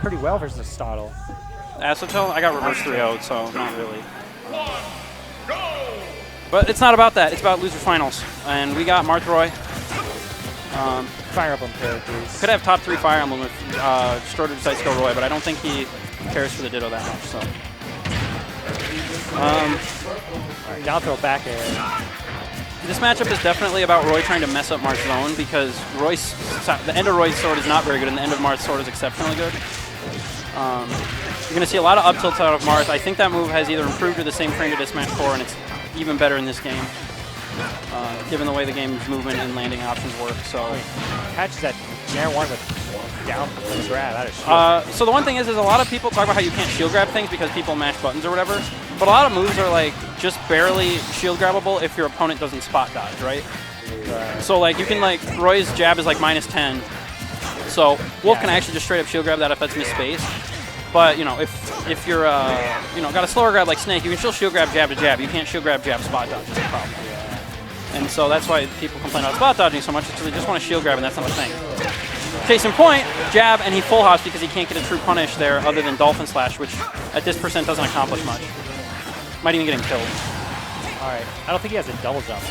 pretty well versus Stottle. Acetal, I got reverse 3-0'd, so not really. But it's not about that. It's about loser finals. And we got Marth Roy. Fire Emblem characters. Could have top 3 Fire Emblem if Stroder decides to go Roy, but I don't think he cares for the Ditto that much. So. Alright, down throw back air. This matchup is definitely about Roy trying to mess up Marth's zone because the end of Roy's sword is not very good and the end of Marth's sword is exceptionally good. You're going to see a lot of up tilts out of Marth. I think that move has either improved or the same frame to this match 4, and it's even better in this game, given the way the game's movement and landing options work. So catches that Nair 1 with down grab out of shield. So the one thing is a lot of people talk about how you can't shield grab things because people mash buttons or whatever, but a lot of moves are like just barely shield grabbable if your opponent doesn't spot dodge, right? So like you can like, Roy's jab is like -10, so Wolf can actually just straight up shield grab that if that's misspaced. But you know, if you're you know, got a slower grab like Snake, you can still shield grab jab to jab. You can't shield grab jab spot dodge. That's the problem. And so that's why people complain about spot dodging so much. It's they just want to shield grab, and that's not a thing. Case in point, jab, and he full hops because he can't get a true punish there other than Dolphin Slash, which at this % doesn't accomplish much. Might even get him killed. All right, I don't think he has a double jump.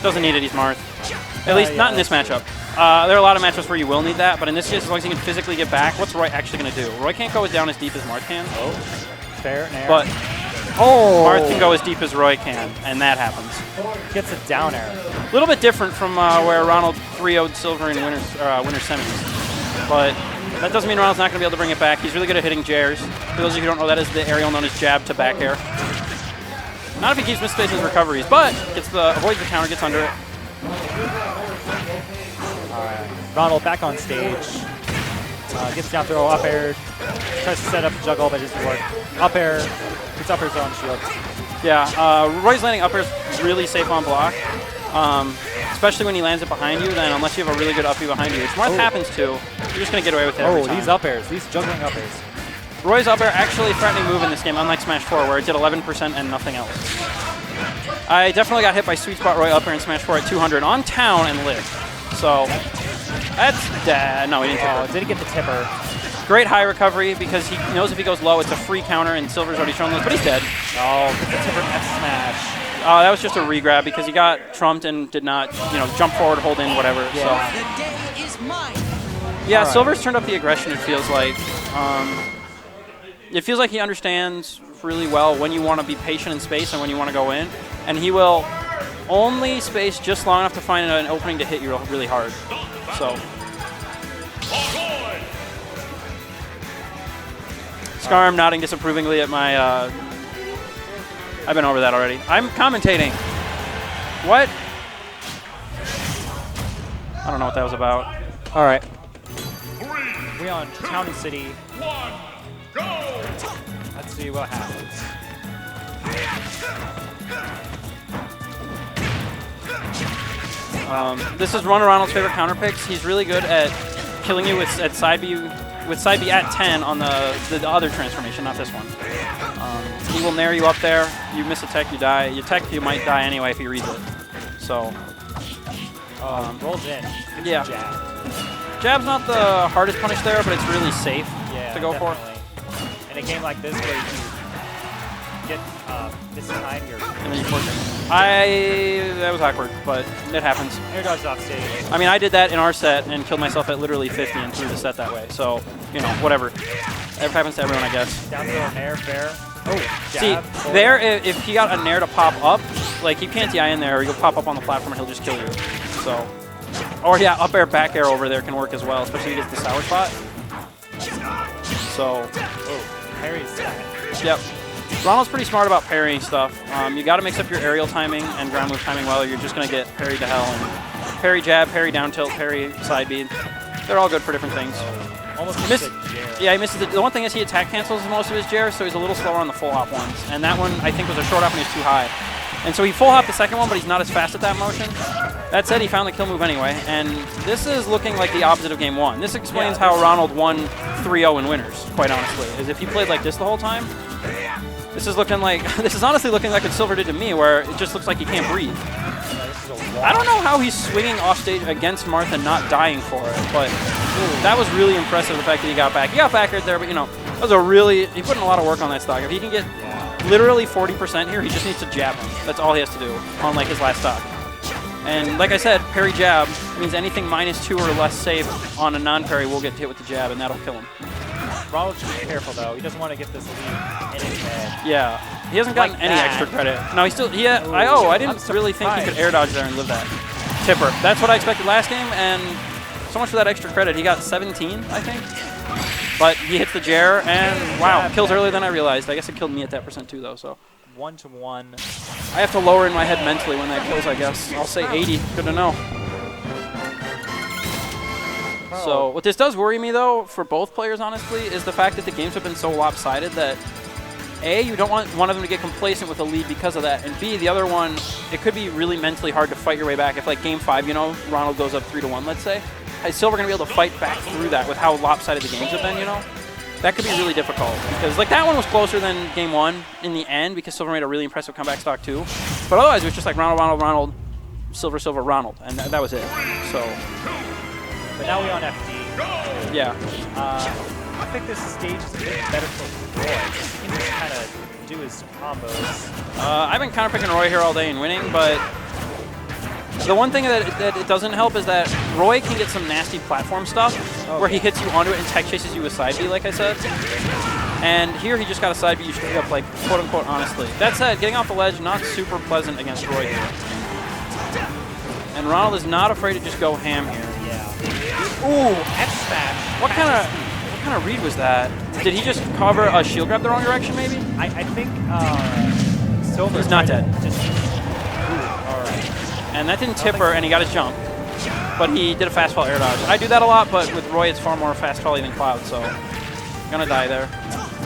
Doesn't need it. He's Marth. At least not in this matchup. There are a lot of matchups where you will need that, but in this case, as long as he can physically get back, what's Roy actually going to do? Roy can't go as down as deep as Marth can. Oh, fair Nair. But Marth can go as deep as Roy can, and that happens. Gets a down air. A little bit different from where Ronald 3-0'd Silver in winner semis. But that doesn't mean Ronald's not going to be able to bring it back. He's really good at hitting jairs. For those of you who don't know, that is the aerial known as jab to back air. Not if he keeps misspacing his recoveries, but avoids the counter, gets under it. Ronald back on stage. Gets down throw, up air. Tries to set up a juggle, but it doesn't work. Up air. Gets up air's on shield. Yeah, Roy's landing up air is really safe on block. Especially when he lands it behind you, then unless you have a really good up B behind you, which Marth happens to, you're just going to get away with it every time. These up airs. These juggling up airs. Roy's up air actually a threatening move in this game, unlike Smash 4, where it did 11% and nothing else. I definitely got hit by Sweet Spot Roy up air in Smash 4 at 200 on town and lived. So that's no, he didn't tip her. Didn't get the tipper. Great high recovery because he knows if he goes low, it's a free counter, and Silver's already shown those, but he's dead. Oh, the tipper F smash. That was just a re-grab because he got trumped and did not, you know, jump forward, hold in, whatever. Yeah. So. The day is mine. Yeah, Silver's turned up the aggression, it feels like. It feels like he understands really well when you want to be patient in space and when you want to go in, and he will only space just long enough to find an opening to hit you really hard. So. Scarm nodding disapprovingly at my... I've been over that already. I'm commentating. What? I don't know what that was about. All right. We on Town and City. Go! Let's see what happens. This is one of Ronald's favorite counter picks. He's really good at killing you with side B at 10 on the other transformation, not this one. He will nair you up there. You miss a tech, you die. You tech, you might die anyway if he reads it. So. Rolls in. Yeah. Jab. Jab's not the hardest punish there, but it's really safe to go for. In a game like this where you get this time, you're... And then you force it. That was awkward, but it happens. Air dodge off stage. I mean, I did that in our set and killed myself at literally 50 and threw the set that way. So, you know, whatever. It happens to everyone, I guess. Down throw, nair, fair. Oh, jab. See, there, if he got a nair to pop up, like, you can't DI in there, or you'll pop up on the platform and he'll just kill you. So, or yeah, up air, back air over there can work as well, especially if he gets the sour spot. So, parry's that. Yep. Ronald's pretty smart about parrying stuff. You got to mix up your aerial timing and ground move timing well, or you're just going to get parried to hell. And parry jab, parry down tilt, parry side bead. They're all good for different things. Almost yeah, he misses the one thing is he attack cancels most of his jairs, so he's a little slower on the full hop ones. And that one, I think, was a short hop and he's too high. And so he full hopped the second one, but he's not as fast at that motion. That said, he found the kill move anyway. And this is looking like the opposite of game one. This explains how Ronald won 3-0 in winners, quite honestly. Is if he played like this the whole time, this is honestly looking like what Silver did to me, where it just looks like he can't breathe. I don't know how he's swinging off stage against Marth and not dying for it, but That was really impressive, the fact that he got back. He got back right there, but, you know, that was a really... He put in a lot of work on that stock. If he can get literally 40% here, he just needs to jab him. That's all he has to do on, like, his last stock. And like I said, parry jab means anything -2 or less safe on a non-parry will get hit with the jab, and that'll kill him. Ronald should be careful, though. He doesn't want to get this lead in his head. Yeah. He hasn't gotten Like any that. extra credit. No, he still... I didn't really think he could air dodge there and live that. Tipper. That's what I expected last game, and so much for that extra credit. He got 17, I think. But he hits the Jer, and wow, kills earlier than I realized. I guess it killed me at that percent too, though. So 1-to-1. I have to lower in my head mentally when that kills, I guess. I'll say 80. Good to know. So what this does worry me, though, for both players, honestly, is the fact that the games have been so lopsided that A, you don't want one of them to get complacent with a lead because of that, and B, the other one, it could be really mentally hard to fight your way back. If, like, Game 5, you know, Ronald goes up 3-1, let's say, is Silver going to be able to fight back through that with how lopsided the games have been, you know? That could be really difficult. Because, like, that one was closer than Game 1 in the end because Silver made a really impressive comeback stock, too. But otherwise, it was just like Ronald, Silver, Ronald, and that was it. So. But now we're on FD. Yeah. I think this stage is a bit better for Roy. He can just kind of do his combos. I've been counterpicking Roy here all day and winning, but the one thing that it doesn't help is that Roy can get some nasty platform stuff where he hits you onto it and tech chases you with side B, like I said. And here he just got a side B you straight up, like, quote-unquote, honestly. That said, getting off the ledge, not super pleasant against Roy here. And Ronald is not afraid to just go ham here. Yeah. Ooh, F-smash. What kind of read was that? Did he just cover a shield grab the wrong direction, maybe? I think Silver's He's not dead. All right. And that didn't tipper, and he got his jump. But he did a fast fall air dodge. I do that a lot, but with Roy, it's far more fast folly than Cloud, so gonna die there.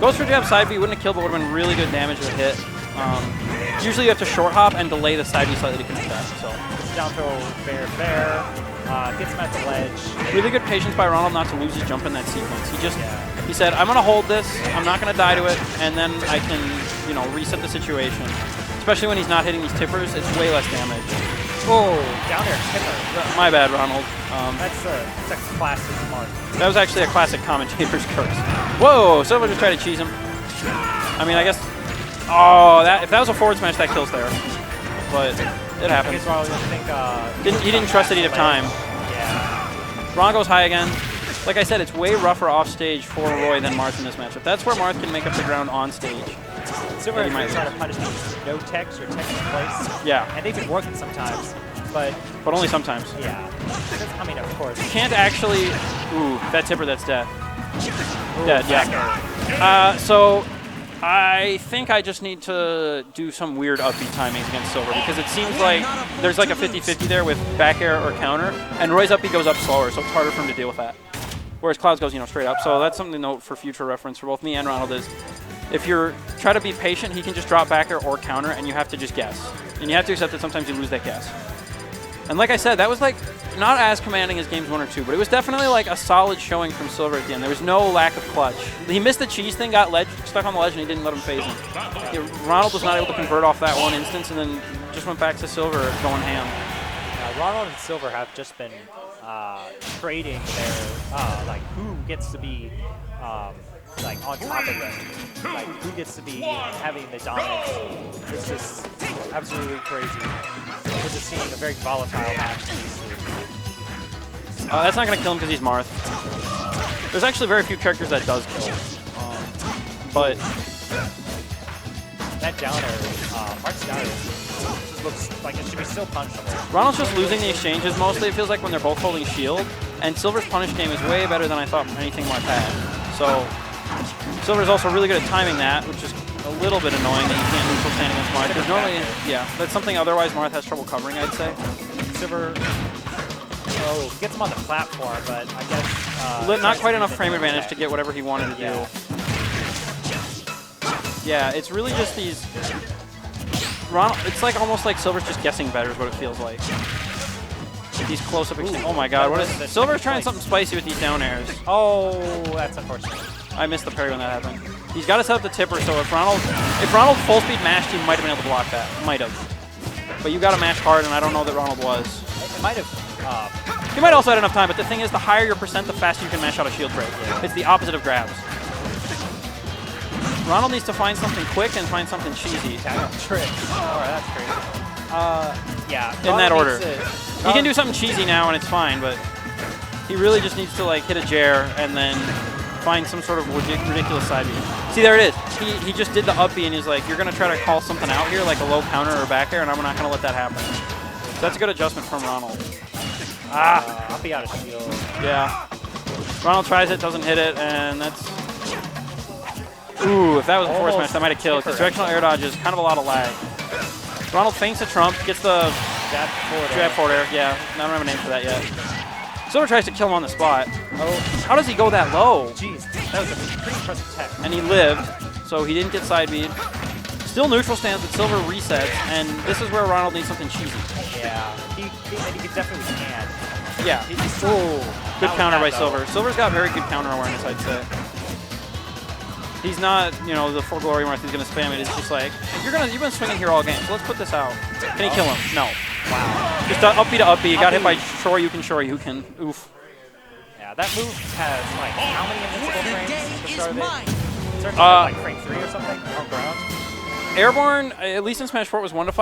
Goes for jab side B, wouldn't have killed, but would have been really good damage with a hit. Usually you have to short hop and delay the side B slightly to connect that. So down throw, fair. Gets him at the ledge. Really good patience by Ronald not to lose his jump in that sequence. He said, I'm gonna hold this, I'm not gonna die to it, and then I can, you know, reset the situation. Especially when he's not hitting these tippers, it's way less damage. Oh, down there, tipper. My bad, Ronald. That's a classic Marth. That was actually a classic commentator's curse. Whoa, Silver just tried to cheese him. I mean, I guess... Oh, if that was a forward smash, that kills there. But it happens. He didn't trust that he'd have time. Yeah. Ron goes high again. Like I said, it's way rougher off stage for Roy than Marth in this matchup. That's where Marth can make up the ground on stage. Silver might try to punish these no techs or techs in place. Yeah. And they've been working sometimes, but only sometimes. Yeah. I mean, of course. You can't actually... Ooh, that tipper, that's dead. Ooh, dead, yeah. So I think I just need to do some weird upbeat timings against Silver because it seems like there's like a 50-50 there with back air or counter, and Roy's upbeat goes up slower, so it's harder for him to deal with that. Whereas Clouds goes, you know, straight up. So that's something to note for future reference for both me and Ronald is if you're try to be patient, he can just drop back air or counter, and you have to just guess. And you have to accept that sometimes you lose that guess. And like I said, that was like not as commanding as games 1 or 2, but it was definitely like a solid showing from Silver at the end. There was no lack of clutch. He missed the cheese thing, got stuck on the ledge, and he didn't let him phase him. Yeah, Ronald was not able to convert off that one instance, and then just went back to Silver going ham. Ronald and Silver have just been trading their like who gets to be like on top of them, like who gets to be having the dominance. It's just absolutely crazy. We're just seeing a very volatile match. That's not going to kill him because he's Marth. There's actually very few characters that does kill. But that downer, Marth's downer, just looks like it should be still punishable. Ronald's just losing the exchanges mostly. It feels like when they're both holding shield. And Silver's punish game is way better than I thought anything Marth had. So Silver's also really good at timing that, which is a little bit annoying that you can't neutral stand against Marth. Because normally, yeah, that's something otherwise Marth has trouble covering, I'd say. Silver gets him on the platform, but I guess... not quite enough frame advantage to get whatever he wanted to do. Yeah, it's really just these... Ronald, it's like almost like Silver's just guessing better is what it feels like. These close-up exchanges. Oh my god, what is... Silver's trying something spicy with these down airs. Oh, that's unfortunate. I missed the parry when that happened. He's got to set up the tipper, so if Ronald full speed mashed, he might have been able to block that. Might have. But you got to mash hard, and I don't know that Ronald was. It might have He might also had enough time, but the thing is, the higher your percent, the faster you can mash out a shield break. It's the opposite of grabs. Ronald needs to find something quick and find something cheesy. Trick. Alright, that's crazy. Yeah. In that order. He He can do something cheesy now and it's fine, but he really just needs to like hit a Jair and then find some sort of ridiculous side B. See, there it is. He just did the up B and he's like, you're going to try to call something out here, like a low counter or back air, and I'm not going to let that happen. So that's a good adjustment from Ronald. I'll be out of shield. Yeah. Ronald tries it, doesn't hit it, and that's... Ooh, if that was a force smash, that might have killed, because directional air dodge is kind of a lot of lag. Ronald feints a trump, gets the jab forward air. Yeah, I don't have a name for that yet. Silver tries to kill him on the spot. Oh, how does he go that low? Jeez, that was a pretty impressive tech. And he lived, so he didn't get side beat. Still neutral stance, but Silver resets, and this is where Ronald needs something cheesy. Yeah, he definitely can. Yeah. Good counter by Silver. Silver's got very good counter awareness, I'd say. He's not, you know, the full glory Marth. He's gonna spam it. It's just like you've been swinging here all game, so let's put this out. Can he kill him? No. Wow. Just up B to up B. Got hit by Shoryuken. Oof. Yeah, that move has like how many invincible frames to start it? Certainly like frame 3 or something on ground. Airborne, at least in Smash 4, was 1 to 5.